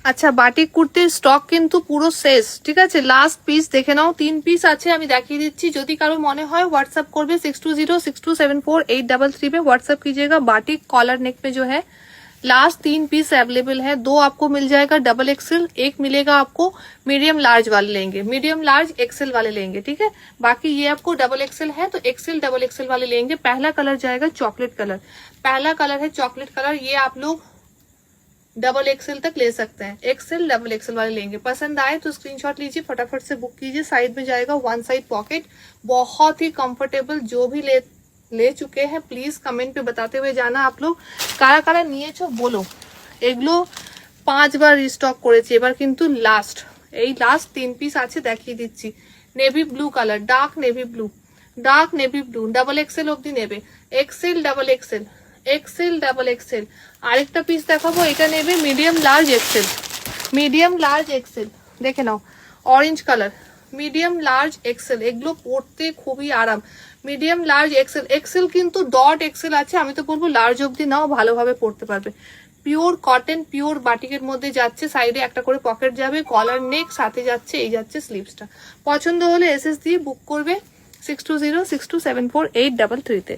আচ্ছা, বাটিক কুর্তির স্টক কিন্তু পুরো শেষ, ঠিক আছে। লাস্ট পিস দেখে নাও, 3 পিস আছে, আমি দেখিয়ে দিচ্ছি। যদি কারো মনে হয় व्हाट्सएप করবে 6206274833 पे व्हाट्सएप कीजिएगा। बाटिक कॉलर नेक पे जो है लास्ट 3 पीस अवेलेबल है। 2 आपको मिल जाएगा डबल एक्सेल, एक मिलेगा आपको मीडियम लार्ज वाले लेंगे, मीडियम लार्ज एक्सेल वाले लेंगे, ठीक है। बाकी ये आपको डबल एक्सेल है तो एक्सेल डबल एक्सेल वाले लेंगे। पहला कलर जाएगा चॉकलेट कलर, पहला कलर है चॉकलेट कलर। ये आप लोग डबल एक्सेल तक ले सकते हैं, एक्सेल डबल एक्सेल वाले लेंगे। पसंद आए तो स्क्रीनशॉट लीजिए, फटाफट से बुक कीजिए। साइड में जाएगा 1 साइड पॉकेट, बहुत ही कंफर्टेबल। जो भी ले चुके हैं प्लीज कमेंट पे बताते हुए जाना आप लोग কারা কারা নিয়েছো বলো। এগুলো 5 বার রিস্টক করেছি, এবার কিন্তু লাস্ট, এই লাস্ট 3 পিস আছে, দেখিয়ে দিচ্ছি। Navy blue colour, dark navy blue, dark navy blue, double XL অবধি নেবে, XL double XL, XL double XL. আরেকটা পিস দেখাবো, এটা নেবে medium large XL, medium large XL, দেখে নাও orange colour, medium large XL. এগুলো পরতে খুবই আরাম। মিডিয়াম লার্জ এক্সেল, এক্সেল কিন্তু ডট এক্সেল আছে, আমি তো বলবো লার্জ অবধি নাও, ভালোভাবে পরতে পারবে। পিওর কটন, পিওর বাটিকের মধ্যে যাচ্ছে, সাইডে একটা করে পকেট যাবে, কলার নেক সাথে যাচ্ছে, এই যাচ্ছে স্লিভসটা। পছন্দ হলে এসএস দিয়ে বুক করবে 6206274833 তে।